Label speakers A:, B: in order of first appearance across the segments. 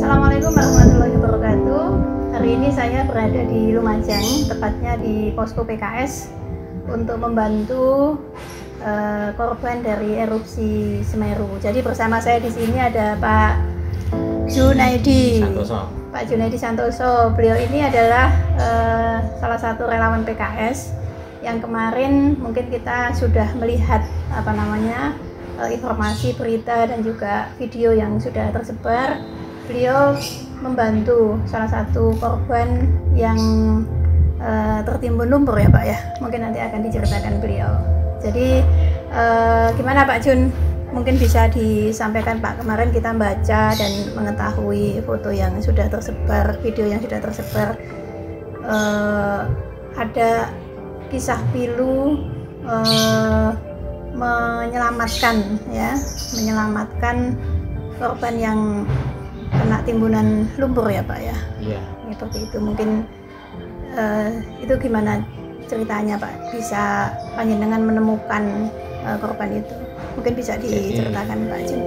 A: Assalamualaikum warahmatullahi wabarakatuh. Hari ini saya berada di Lumajang, tepatnya di posko PKS untuk membantu korban dari erupsi Semeru. Jadi bersama saya di sini ada Pak Junaidi Santoso. Pak Junaidi Santoso. Beliau ini adalah salah satu relawan PKS yang kemarin mungkin kita sudah melihat informasi, berita dan juga video yang sudah tersebar. Beliau membantu salah satu korban yang tertimbun lumpur ya Pak ya. Mungkin nanti akan diceritakan beliau. Jadi gimana Pak Jun? Mungkin bisa disampaikan Pak, kemarin kita baca dan mengetahui foto yang sudah tersebar, video yang sudah tersebar, ada kisah pilu menyelamatkan korban yang kena timbunan lumpur ya Pak ya. Iya. Seperti itu mungkin itu gimana ceritanya Pak? Bisa panjenengan menemukan korban itu? Mungkin bisa diceritakan Pak Jun.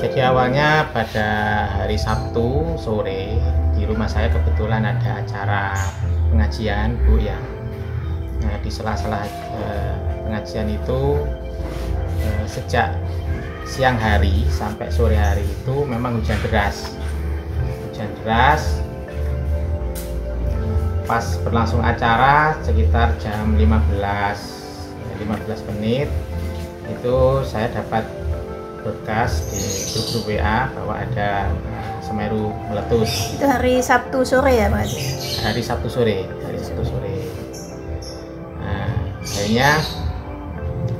B: Jadi awalnya pada hari Sabtu sore di rumah saya kebetulan ada acara pengajian Bu ya. Nah di sela-sela pengajian itu sejak siang hari sampai sore hari itu memang hujan deras. Pas berlangsung acara sekitar jam 15 menit itu saya dapat broadcast di grup WA bahwa ada Semeru meletus.
A: Itu hari Sabtu sore ya Pak?
B: Hari Sabtu sore. Nah, akhirnya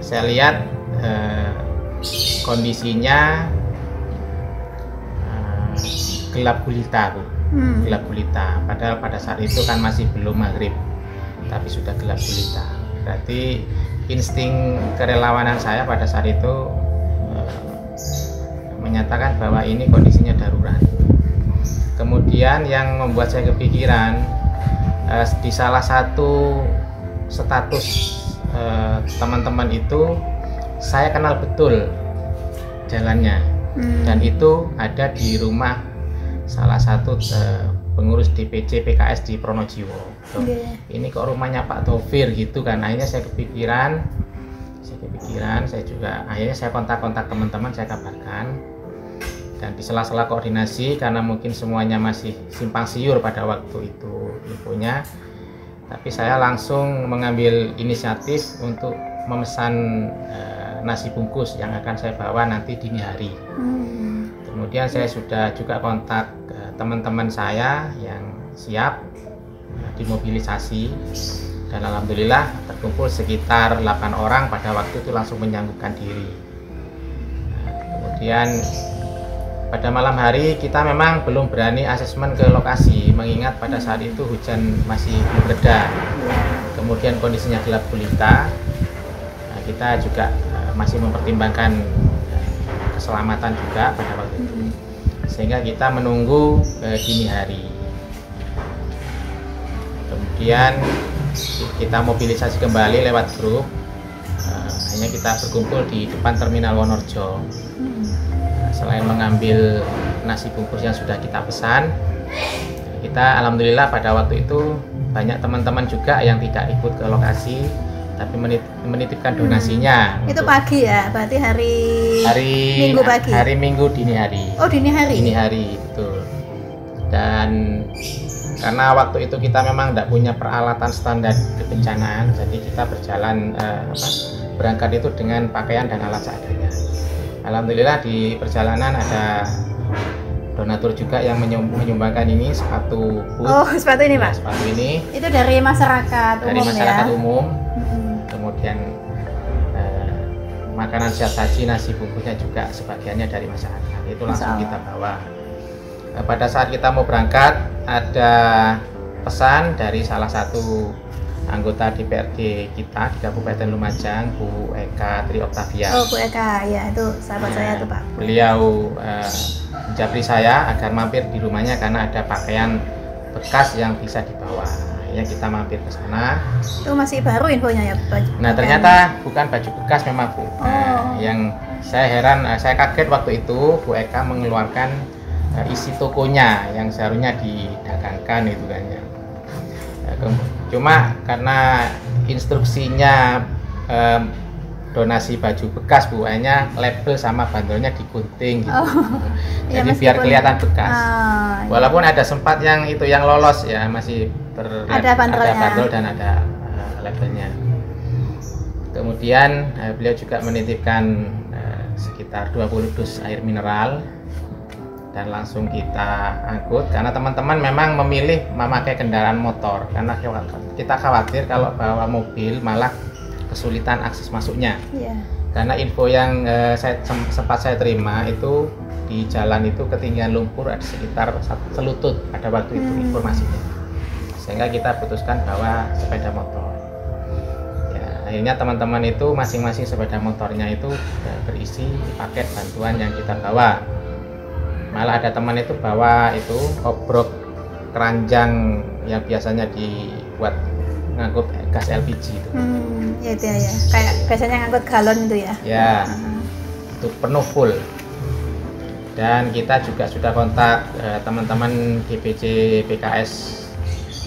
B: saya lihat kondisinya gelap gulita Bu. Gelap gulita. Padahal pada saat itu kan masih belum maghrib, tapi sudah gelap gulita. Berarti insting kerelawanan saya pada saat itu menyatakan bahwa ini kondisinya darurat. Kemudian yang membuat saya kepikiran di salah satu status teman-teman itu saya kenal betul jalannya, dan itu ada di rumah salah satu pengurus DPC PKS di Pronojiwo. Ini kok rumahnya Pak Taufir gitu kan. Akhirnya saya kepikiran, akhirnya saya kontak teman-teman, saya kabarkan. Dan di sela-sela koordinasi karena mungkin semuanya masih simpang siur pada waktu itu infonya, tapi saya langsung mengambil inisiatif untuk memesan nasi bungkus yang akan saya bawa nanti dini hari. Kemudian saya sudah juga kontak teman-teman saya yang siap dimobilisasi, dan alhamdulillah terkumpul sekitar 8 orang pada waktu itu langsung menyanggupan diri. Kemudian pada malam hari kita memang belum berani asesmen ke lokasi mengingat pada saat itu hujan masih belum reda. Kemudian kondisinya gelap gulita. Nah, kita juga masih mempertimbangkan keselamatan juga pada waktu itu, sehingga kita menunggu dini hari. Kemudian kita mobilisasi kembali lewat grup. Hanya kita berkumpul di depan terminal Wonorejo. Selain mengambil nasi bungkus yang sudah kita pesan, kita alhamdulillah pada waktu itu banyak teman-teman juga yang tidak ikut ke lokasi tapi menitipkan donasinya.
A: Itu pagi ya, berarti hari Minggu pagi.
B: Hari Minggu dini hari.
A: Oh, dini hari.
B: Dini hari, betul. Dan karena waktu itu kita memang tidak punya peralatan standar kebencanaan, jadi kita berangkat itu dengan pakaian dan alat seadanya. Alhamdulillah di perjalanan ada donatur juga yang menyumbangkan ini sepatu boot.
A: Oh, sepatu ini Pak?
B: Sepatu ini.
A: Itu dari masyarakat umum. Dari
B: masyarakat
A: ya?
B: Umum. Kemudian makanan siap saji, nasi bungkusnya juga sebagiannya dari masyarakat. Itu langsung kita bawa. Pada saat kita mau berangkat ada pesan dari salah satu anggota DPRD kita di Kabupaten Lumajang, Bu Eka Tri Oktavia.
A: Oh, Bu Eka, ya itu sahabat saya tuh Pak.
B: Beliau menjabri saya agar mampir di rumahnya karena ada pakaian bekas yang bisa dibawa. Ya kita mampir ke sana.
A: Itu masih baru infonya ya Pak?
B: Nah ternyata bukan baju bekas memang Bu. Yang saya heran, saya kaget waktu itu Bu Eka mengeluarkan isi tokonya yang seharusnya didagangkan itu kan ya. Cuma karena instruksinya donasi baju bekas, Bu, hanya label sama bandrolnya digunting gitu. Jadi biar kelihatan bekas. Walaupun ada sempat yang itu yang lolos ya, masih
A: ada
B: bandrol dan ada labelnya. Kemudian beliau juga menitipkan sekitar 20 dus air mineral dan langsung kita angkut karena teman-teman memang memilih memakai kendaraan motor karena kita khawatir kalau bawa mobil malah kesulitan akses masuknya. Karena info yang sempat saya terima itu di jalan itu ketinggian lumpur ada sekitar selutut pada waktu itu informasinya, sehingga kita putuskan bawa sepeda motor. Ya, akhirnya teman-teman itu masing-masing sepeda motornya itu berisi paket bantuan yang kita bawa. Malah ada teman itu bawa itu obrok keranjang yang biasanya dibuat ngangkut gas LPG itu.
A: Ya itu ya, kayak biasanya ngangkut galon itu ya.
B: Ya, itu penuh full. Dan kita juga sudah kontak teman-teman DPC PKS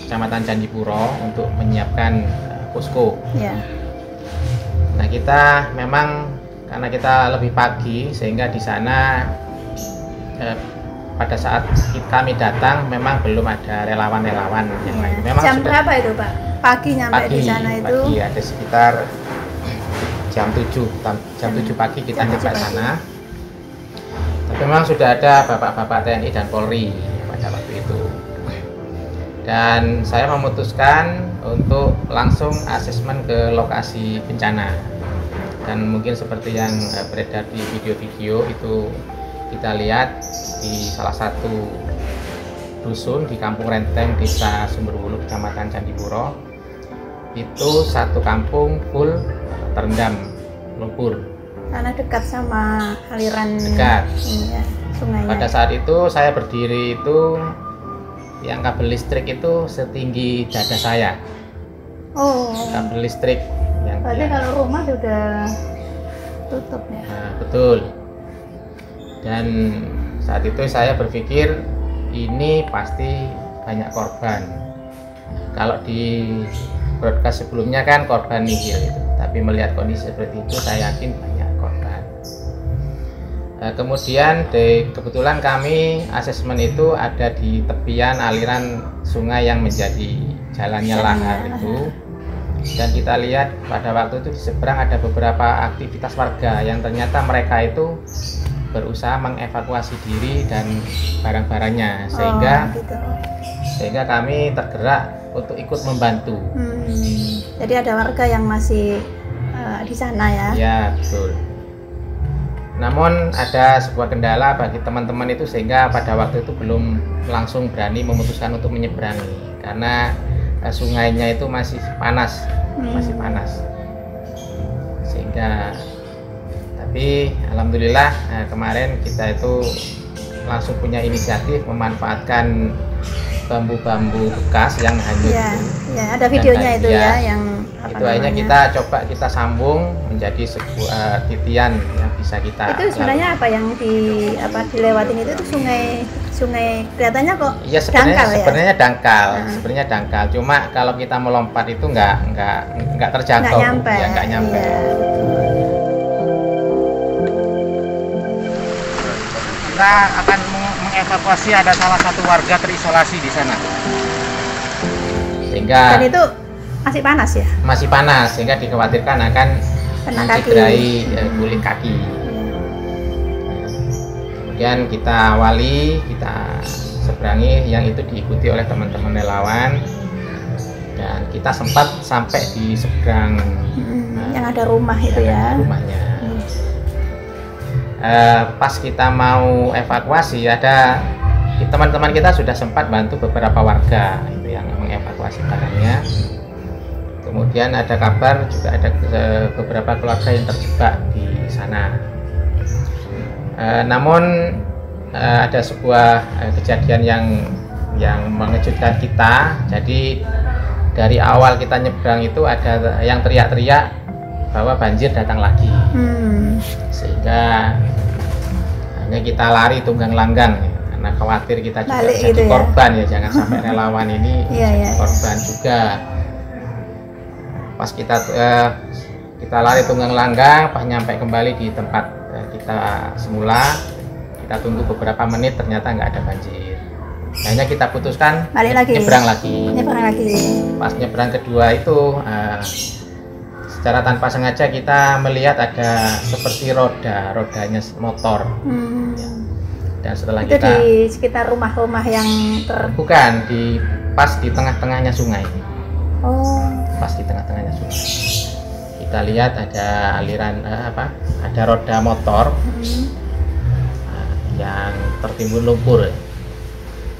B: Kecamatan Candipuro untuk menyiapkan posko. Ya. Nah kita memang karena kita lebih pagi sehingga di sana pada saat kami datang memang belum ada relawan-relawan yang lain. Memang
A: jam berapa itu Pak? Pagi nyampe di sana itu?
B: Pagi ada sekitar jam 7 pagi kita nyampe sana. Tapi memang sudah ada bapak-bapak TNI dan Polri pada waktu itu. Dan saya memutuskan untuk langsung asesmen ke lokasi bencana. Dan mungkin seperti yang beredar di video-video itu kita lihat di salah satu dusun di Kampung Renteng, Desa Sumberwulu, Kecamatan Candipuro, itu satu kampung full terendam lumpur.
A: Karena dekat sama aliran sungainya.
B: Pada saat itu saya berdiri itu yang kabel listrik itu setinggi dada saya. Kabel listrik yang
A: berarti kalau rumah sudah tutup ya?
B: Nah, betul. Dan saat itu saya berpikir ini pasti banyak korban. Kalau di broadcast sebelumnya kan korban nihil itu, tapi melihat kondisi seperti itu saya yakin banyak korban. Kemudian kebetulan kami asesmen itu ada di tepian aliran sungai yang menjadi jalannya lahar itu, dan kita lihat pada waktu itu di seberang ada beberapa aktivitas warga yang ternyata mereka itu berusaha mengevakuasi diri dan barang-barangnya, sehingga kami tergerak untuk ikut membantu.
A: Jadi ada warga yang masih di sana ya?
B: Ya, betul. Namun ada sebuah kendala bagi teman-teman itu sehingga pada waktu itu belum langsung berani memutuskan untuk menyeberangi karena sungainya itu masih panas, sehingga tapi alhamdulillah kemarin kita itu langsung punya inisiatif memanfaatkan bambu-bambu bekas yang hanyut.
A: Ya, ada videonya itu ya, yang
B: itu akhirnya kita sambung menjadi sebuah titian yang bisa kita.
A: Itu sebenarnya apa yang dilewatin itu sungai kelihatannya kok dangkal ya?
B: Sebenarnya dangkal. Cuma kalau kita melompat itu nggak terjangkau, nggak nyampe.
A: Ya.
B: Kita akan mengevakuasi, ada salah satu warga terisolasi di sana.
A: Dan itu masih panas ya?
B: Masih panas, sehingga dikhawatirkan akan mencederai kulit kaki. Kemudian kita awali, kita seberangi, yang itu diikuti oleh teman-teman relawan, dan kita sempat sampai di seberang
A: yang ada rumah itu ya?
B: Rumahnya. Pas kita mau evakuasi, ada teman-teman kita sudah sempat bantu beberapa warga itu yang mengevakuasi barangnya. Kemudian ada kabar juga ada beberapa keluarga yang terjebak di sana. Namun ada sebuah kejadian yang mengejutkan kita. Jadi dari awal kita nyebrang itu ada yang teriak-teriak bahwa banjir datang lagi. Sehingga hanya kita lari tunggang langgang ya. karena khawatir kita juga
A: Balik
B: jadi
A: gitu ya.
B: korban ya, jangan sampai relawan ini
A: Iya,
B: jadi
A: iya.
B: korban juga. Pas kita lari tunggang langgang, pas nyampe kembali di tempat kita semula, kita tunggu beberapa menit, ternyata nggak ada banjir. Akhirnya kita putuskan
A: Balik lagi.
B: nyebrang lagi.
A: Nyebrang lagi.
B: Pas nyebrang kedua itu secara tanpa sengaja kita melihat ada seperti rodanya motor. Dan setelah
A: Itu
B: kita
A: di sekitar rumah-rumah yang
B: bukan pas di tengah-tengahnya sungai.
A: Oh.
B: Pas di tengah-tengahnya sungai. Kita lihat ada aliran ada roda motor yang tertimbun lumpur.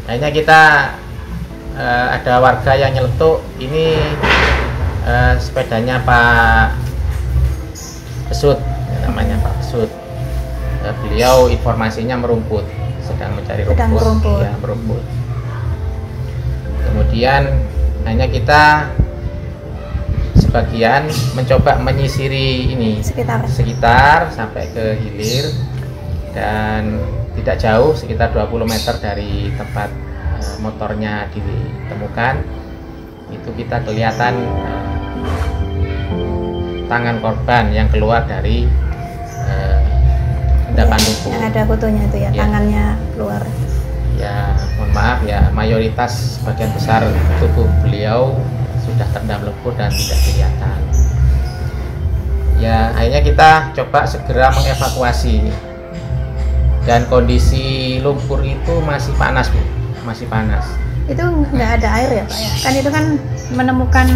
B: Akhirnya kita ada warga yang nyeletuk, ini sepedanya Pak Besut, namanya Pak Besut. Beliau informasinya merumput, sedang mencari rumput.
A: Sedang merumput.
B: Ya, merumput. Kemudian hanya kita sebagian mencoba menyisiri ini sekitar sampai ke hilir, dan tidak jauh, sekitar 20 meter dari tempat motornya ditemukan itu kita kelihatan tangan korban yang keluar dari endapan lumpur.
A: Yang ada fotonya itu ya,
B: Ya.
A: tangannya keluar.
B: Ya, mohon maaf ya, mayoritas sebagian besar tubuh beliau sudah terendam lumpur dan tidak kelihatan. Ya, akhirnya kita coba segera mengevakuasi. Dan kondisi lumpur itu masih panas, Bu. Masih panas.
A: Itu nggak ada air ya Pak ya? Kan itu kan menemukan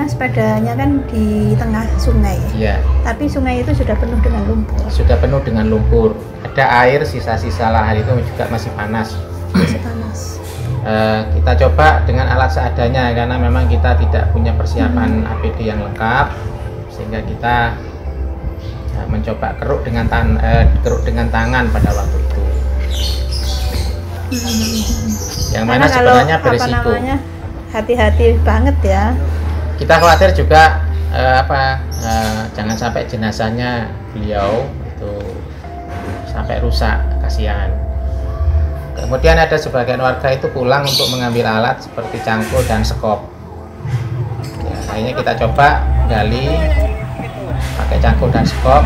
A: sepedanya kan di tengah sungai.
B: Iya,
A: Tapi sungai itu sudah penuh dengan lumpur.
B: sudah penuh dengan lumpur. Ada air, sisa-sisa lahar itu juga masih panas.
A: Masih panas.
B: Kita coba dengan alat seadanya karena memang kita tidak punya persiapan APD yang lengkap, sehingga kita mencoba keruk dengan tangan pada waktu itu. Yang mana
A: Karena kalau,
B: sebenarnya berisiko.
A: hati-hati banget ya.
B: Kita khawatir juga jangan sampai jenazahnya beliau itu sampai rusak, kasihan. Kemudian ada sebagian warga itu pulang untuk mengambil alat seperti cangkul dan sekop. Ya, akhirnya kita coba gali pakai cangkul dan sekop,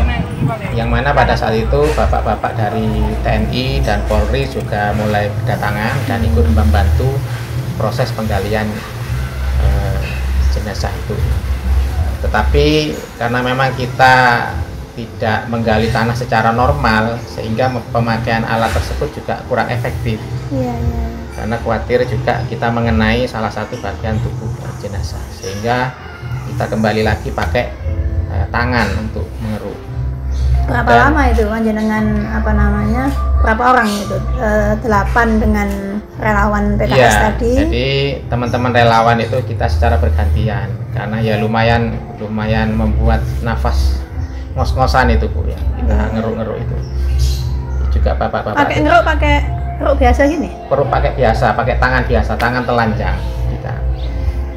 B: yang mana pada saat itu bapak-bapak dari TNI dan Polri juga mulai berdatangan dan ikut membantu proses penggalian jenazah itu. Tetapi karena memang kita tidak menggali tanah secara normal, sehingga pemakaian alat tersebut juga kurang efektif.
A: Iya, iya.
B: Karena khawatir juga kita mengenai salah satu bagian tubuh jenazah, sehingga kita kembali lagi pakai tangan untuk mengeruk.
A: Berapa
B: Dan-
A: lama itu panjenengan berapa orang itu? 8 dengan relawan PKS
B: Iya,
A: tadi.
B: jadi teman-teman relawan itu kita secara bergantian, karena ya lumayan membuat nafas ngos-ngosan itu, Bu, ya. Kita ngeruk-ngeruk itu. Juga bapak-bapak
A: pakai
B: itu
A: ngeruk biasa gini.
B: perlu pakai biasa, pakai tangan biasa, tangan telanjang kita.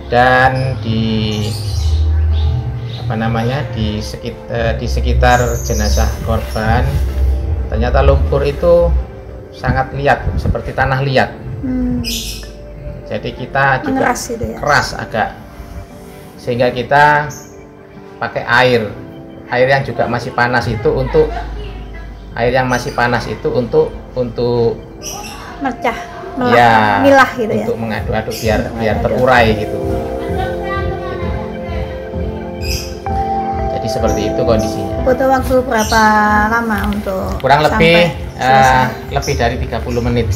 B: Dan di di sekitar jenazah korban ternyata lumpur itu sangat liat, seperti tanah liat. Jadi kita juga
A: Mengeras gitu ya.
B: keras agak, sehingga kita pakai air yang juga masih panas itu untuk
A: Mecah,
B: ya,
A: milah gitu ya.
B: untuk mengaduk-aduk biar
A: mengaduk.
B: terurai gitu. Jadi seperti itu kondisinya.
A: Butuh waktu berapa lama untuk
B: Kurang lebih
A: sampai selesai?
B: lebih dari 30 menit.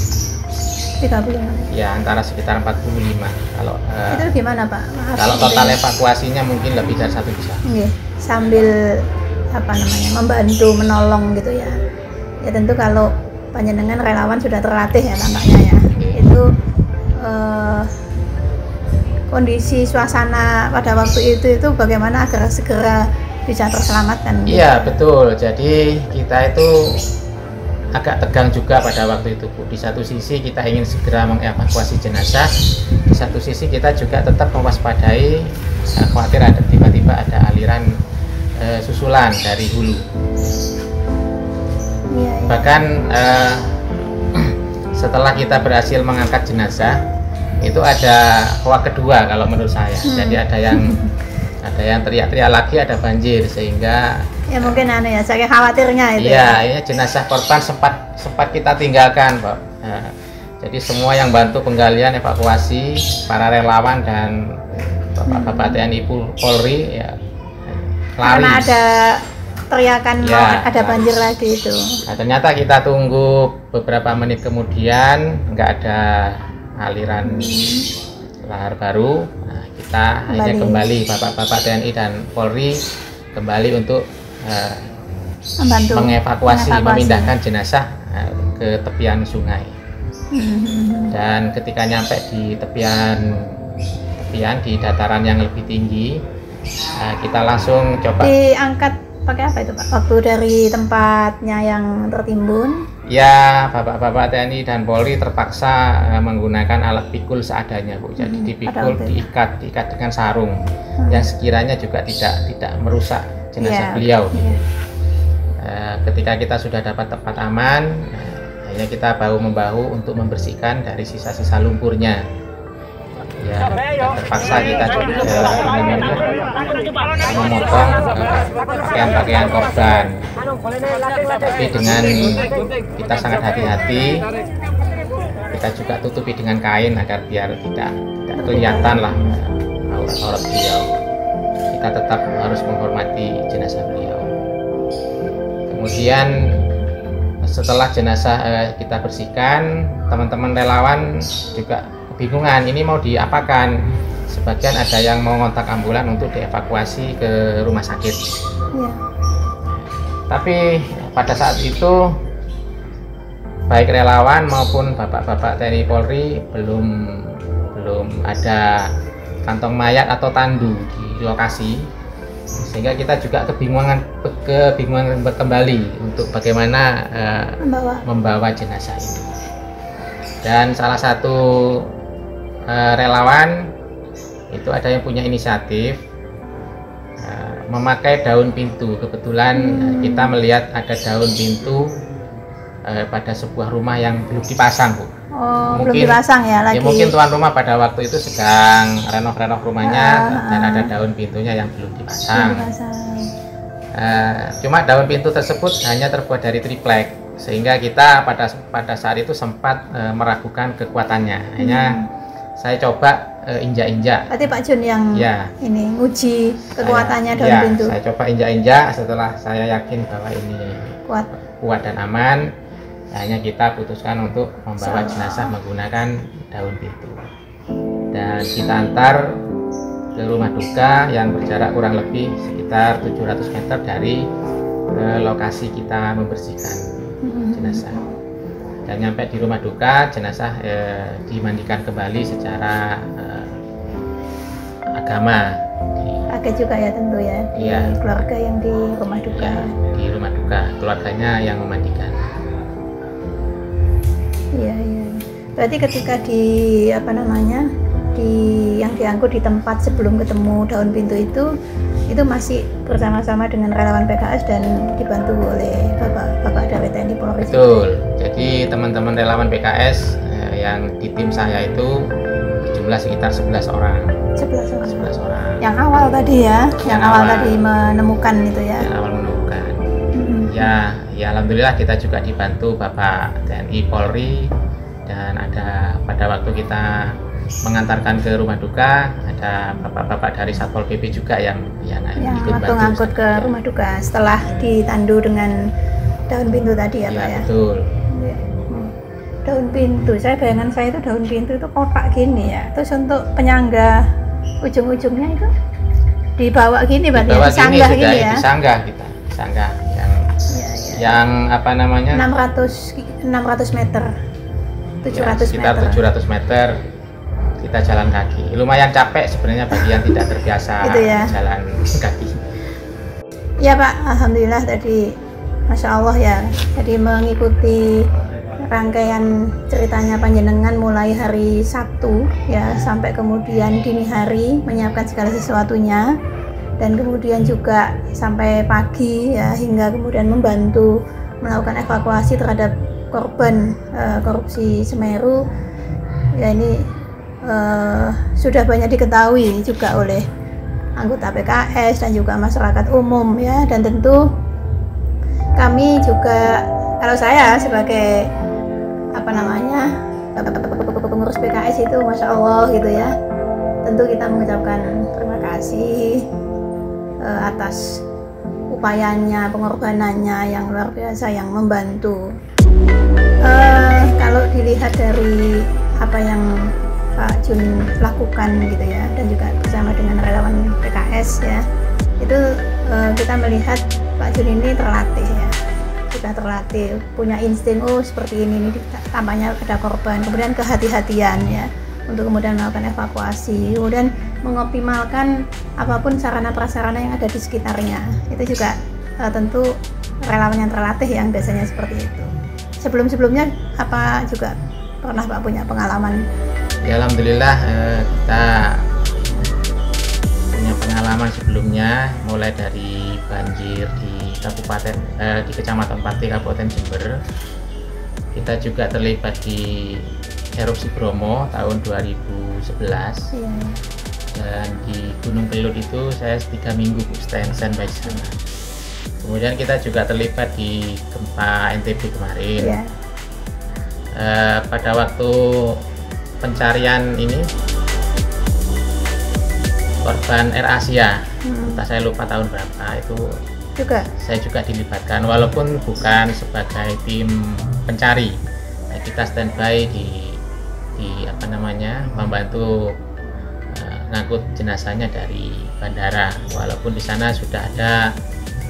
A: 30 menit.
B: Ya, antara sekitar 45. Kalau
A: Itu gimana Pak? Maaf,
B: kalau
A: gitu
B: total
A: ya.
B: evakuasinya mungkin lebih dari 1 jam.
A: Nggih, sambil membantu menolong gitu ya. Ya tentu kalau panjenengan relawan sudah terlatih ya tampaknya ya. Itu kondisi suasana pada waktu itu bagaimana agar segera bisa terselamatkan?
B: Iya, betul. Jadi kita itu agak tegang juga pada waktu itu, Bu. Di satu sisi kita ingin segera mengevakuasi jenazah, di satu sisi kita juga tetap mewaspadai khawatir tiba-tiba ada aliran susulan dari hulu.
A: Iya, iya.
B: Bahkan setelah kita berhasil mengangkat jenazah, itu ada hoak kedua kalau menurut saya. Jadi ada yang teriak-teriak lagi, ada banjir, sehingga
A: ya mungkin ya saya khawatirnya itu.
B: Iya, ya jenazah korban sempat kita tinggalkan, Pak. Nah, jadi semua yang bantu penggalian, evakuasi, para relawan dan bapak-bapak TNI Polri ya lari.
A: Karena ada teriakan
B: ya,
A: ada banjir lagi itu.
B: Nah, ternyata kita tunggu beberapa menit kemudian nggak ada aliran lahar baru. Nah, kita hanya kembali bapak-bapak TNI dan Polri kembali untuk mengevakuasi, memindahkan jenazah ke tepian sungai. Dan ketika nyampe di tepian di dataran yang lebih tinggi, kita langsung coba
A: diangkat pakai apa itu Pak? Waktu dari tempatnya yang tertimbun?
B: Ya, bapak-bapak TNI dan Polri terpaksa menggunakan alat pikul seadanya, Bu. Jadi dipikul, diikat dengan sarung yang sekiranya juga tidak merusak jenazah beliau. Ketika kita sudah dapat tempat aman, hanya kita bahu-membahu untuk membersihkan dari sisa-sisa lumpurnya. Ya, terpaksa kita memotong pakaian-pakaian korban. Tapi dengan kita sangat hati-hati, kita juga tutupi dengan kain agar biar tidak kelihatan lah aurat beliau. Kita tetap harus menghormati jenazah beliau. Kemudian setelah jenazah kita bersihkan, teman-teman relawan juga kebingungan ini mau diapakan. Sebagian ada yang mau ngontak ambulan untuk dievakuasi ke rumah sakit. Ya. Tapi pada saat itu baik relawan maupun bapak-bapak TNI Polri belum ada kantong mayat atau tandu di lokasi, sehingga kita juga kebingungan kembali untuk bagaimana membawa jenazah itu. Dan salah satu relawan itu ada yang punya inisiatif memakai daun pintu. Kebetulan kita melihat ada daun pintu pada sebuah rumah yang belum dipasang, Bu.
A: Oh, belum dipasang ya lagi.
B: Ya mungkin tuan rumah pada waktu itu sedang renov rumahnya dan ada daun pintunya yang belum dipasang. Cuma daun pintu tersebut hanya terbuat dari triplek, sehingga kita pada saat itu sempat meragukan kekuatannya. Hanya saya coba injak-injak.
A: Berarti Pak Jun yang ini uji kekuatannya daun pintu.
B: Saya coba injak-injak, setelah saya yakin bahwa ini kuat dan aman, hanya kita putuskan untuk membawa jenazah menggunakan daun pintu. Dan kita antar ke rumah duka yang berjarak kurang lebih sekitar 700 meter dari lokasi kita membersihkan jenazah. Dan nyampe di rumah duka, jenazah dimandikan kembali secara agama.
A: Ada juga ya tentu ya di keluarga yang di rumah duka.
B: Ya, di rumah duka, keluarganya yang memandikan.
A: Iya. Berarti ketika yang diangkut di tempat sebelum ketemu daun pintu itu masih bersama-sama dengan relawan PKS dan dibantu oleh bapak dari TNI Polri.
B: Betul. Jadi teman-teman relawan PKS yang di tim saya itu jumlah sekitar 11 orang. 11 orang.
A: Yang awal tadi ya, yang awal tadi menemukan itu ya.
B: Yang awal menemukan. Ya alhamdulillah kita juga dibantu Bapak TNI Polri, dan ada pada waktu kita mengantarkan ke rumah duka ada bapak-bapak dari Satpol PP juga yang ikut bantu
A: ngangkut ke rumah duka setelah ditandu dengan daun pintu tadi ya Pak ya.
B: Betul.
A: Daun pintu, bayangan saya itu daun pintu itu kotak gini ya, terus untuk penyangga ujung-ujungnya itu dibawa gini Pak ya, disanggah gini ya.
B: Disanggah yang apa namanya
A: 600 meter 700
B: sekitar
A: meter.
B: 700 meter kita jalan kaki. Lumayan capek sebenarnya bagi yang tidak terbiasa jalan kaki.
A: Ya Pak, alhamdulillah tadi Masya Allah ya, jadi mengikuti rangkaian ceritanya panjenengan mulai hari Sabtu ya sampai kemudian dini hari menyiapkan segala sesuatunya, dan kemudian juga sampai pagi ya hingga kemudian membantu melakukan evakuasi terhadap korban korupsi Semeru ya ini sudah banyak diketahui juga oleh anggota PKS dan juga masyarakat umum ya, dan tentu kami juga, kalau saya sebagai pengurus PKS itu Masya Allah gitu ya, tentu kita mengucapkan terima kasih atas upayanya, pengorbanannya yang luar biasa, yang membantu. Kalau dilihat dari apa yang Pak Jun lakukan gitu ya, dan juga bersama dengan relawan PKS ya, itu kita melihat Pak Jun ini terlatih ya, sudah terlatih, punya insting, oh seperti ini tampaknya ada korban, kemudian kehati-hatian ya untuk kemudian melakukan evakuasi, kemudian mengoptimalkan apapun sarana prasarana yang ada di sekitarnya. Itu juga tentu relawan yang terlatih yang biasanya seperti itu. Sebelumnya apa juga pernah Pak punya pengalaman?
B: Ya, alhamdulillah kita punya pengalaman sebelumnya, mulai dari banjir di Kecamatan Pati, Kabupaten Jember. Kita juga terlibat di erupsi Bromo tahun 2011.
A: Iya.
B: Dan di Gunung Kelut itu saya 3 minggu standby di sana. Kemudian kita juga terlibat di gempa NTB kemarin.
A: Iya.
B: Pada waktu pencarian ini korban Air Asia, entah saya lupa tahun berapa, itu
A: Juga.
B: saya juga dilibatkan walaupun bukan sebagai tim pencari. Nah, kita standby di membantu ngangkut jenazahnya dari bandara, walaupun di sana sudah ada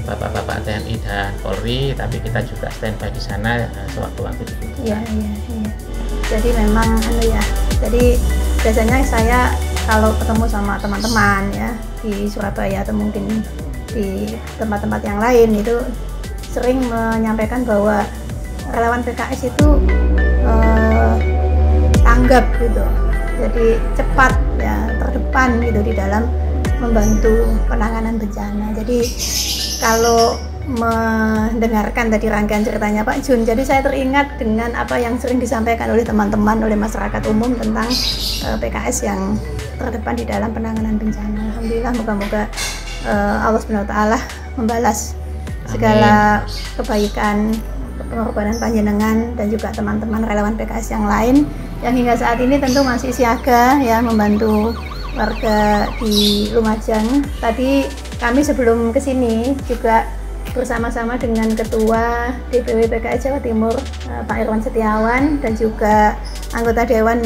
B: bapak-bapak TNI dan Polri, tapi kita juga standby di sana sewaktu-waktu dibutuhkan.
A: Iya. Jadi memang jadi biasanya saya kalau ketemu sama teman-teman ya di Surabaya atau mungkin di tempat-tempat yang lain, itu sering menyampaikan bahwa relawan PKS itu tanggap gitu, jadi cepat ya, terdepan gitu di dalam membantu penanganan bencana. Jadi kalau mendengarkan tadi rangkaian ceritanya Pak Jun, jadi saya teringat dengan apa yang sering disampaikan oleh teman-teman, oleh masyarakat umum tentang PKS yang terdepan di dalam penanganan bencana. Alhamdulillah, moga-moga Allah SWT membalas segala kebaikan, pengorbanan panjenengan dan juga teman-teman relawan PKS yang lain yang hingga saat ini tentu masih siaga ya membantu warga di Lumajang. Tadi kami sebelum kesini juga bersama-sama dengan Ketua DPW PKS Jawa Timur Pak Irwan Setiawan dan juga anggota Dewan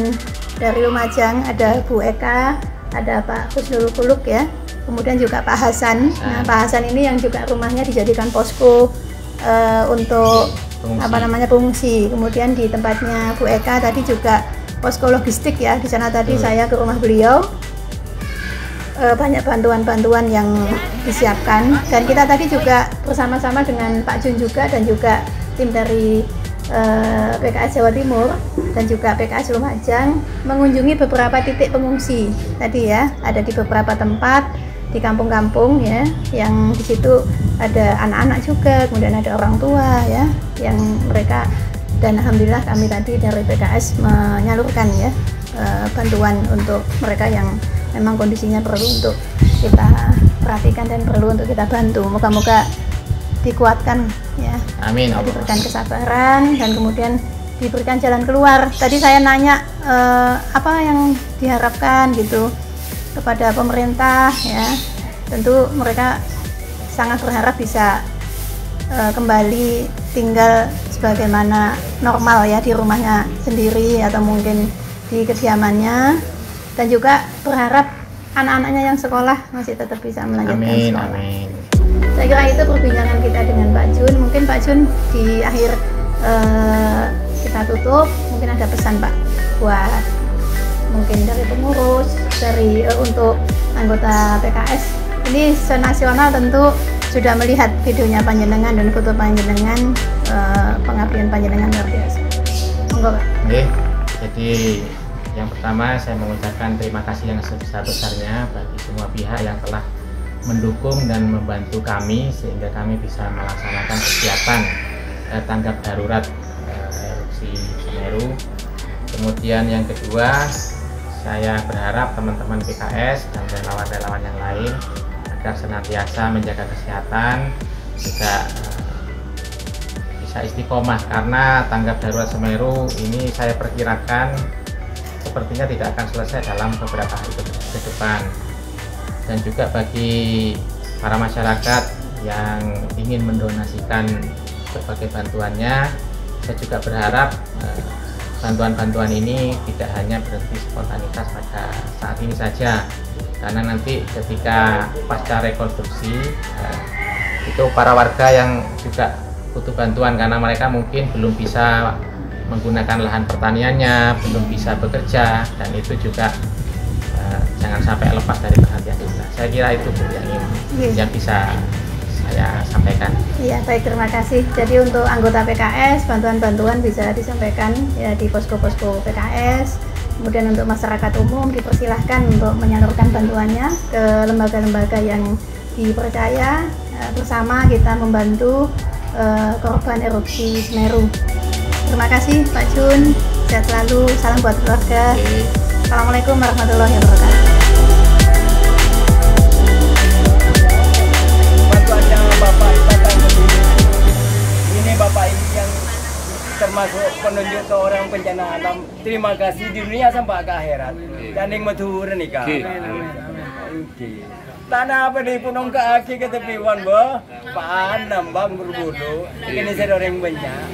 A: dari Lumajang, ada Bu Eka, ada Pak Husnul Kuluk ya, kemudian juga Pak Hasan. Nah, Pak Hasan ini yang juga rumahnya dijadikan posko untuk pengungsi. Kemudian di tempatnya Bu Eka tadi juga posko logistik ya, di sana tadi saya ke rumah beliau. Banyak bantuan-bantuan yang disiapkan, dan kita tadi juga bersama-sama dengan Pak Jun juga dan juga tim dari PKS Jawa Timur dan juga PKS Lumajang mengunjungi beberapa titik pengungsi tadi ya, ada di beberapa tempat di kampung-kampung ya, yang di situ ada anak-anak juga, kemudian ada orang tua ya, yang mereka, dan alhamdulillah kami tadi dari PKS menyalurkan ya bantuan untuk mereka yang memang kondisinya perlu untuk kita perhatikan dan perlu untuk kita bantu. Moga-moga dikuatkan ya.
B: Amin.
A: Diberikan kesabaran dan kemudian diberikan jalan keluar. Tadi saya nanya apa yang diharapkan gitu kepada pemerintah ya. Tentu mereka sangat berharap bisa kembali tinggal sebagaimana normal ya di rumahnya sendiri atau mungkin di kediamannya, dan juga berharap anak-anaknya yang sekolah masih tetap bisa melanjutkan sekolah.
B: Amin.
A: Saya kira itu perbincangan kita dengan Pak Jun. Mungkin Pak Jun di akhir kita tutup, mungkin ada pesan Pak buat mungkin dari pengurus, dari untuk anggota PKS. Ini senasional tentu sudah melihat videonya panjenengan dan foto panjenengan, pengabdian panjenengan luar biasa. Monggo Pak.
B: Oke, jadi yang pertama saya mengucapkan terima kasih yang sebesar-besarnya bagi semua pihak yang telah mendukung dan membantu kami sehingga kami bisa melaksanakan kegiatan tanggap darurat erupsi Semeru. Kemudian yang kedua, saya berharap teman-teman PKS dan relawan-relawan yang lain agar senantiasa menjaga kesehatan, juga bisa istiqomah, karena tanggap darurat Semeru ini saya perkirakan sepertinya tidak akan selesai dalam beberapa hari ke depan. Dan juga bagi para masyarakat yang ingin mendonasikan berbagai bantuannya, saya juga berharap bantuan-bantuan ini tidak hanya berhenti spontanitas pada saat ini saja, karena nanti ketika pasca rekonstruksi itu para warga yang juga butuh bantuan, karena mereka mungkin belum bisa menggunakan lahan pertaniannya, belum bisa bekerja, dan itu juga jangan sampai lepas dari perhatian kita. Saya kira itu Bu yang bisa saya sampaikan.
A: Iya, baik, terima kasih. Jadi untuk anggota PKS, bantuan-bantuan bisa disampaikan ya di posko-posko PKS. Kemudian untuk masyarakat umum dipersilahkan untuk menyalurkan bantuannya ke lembaga-lembaga yang dipercaya. Bersama kita membantu korban erupsi Semeru. Terima kasih Pak Jun, sehat selalu, salam buat keluarga. Assalamualaikum warahmatullahi wabarakatuh.
C: Bantuannya Bapak datang ke sini. Ini Bapak ini yang termasuk penunjuk seorang bencana alam. Terima kasih di dunia sampai ke akhirat. Dan yang matur nikah. Tanah apa nih punong ke aki ke tepiwan bo, paan nambang berbodoh. Ini saya orang banyak.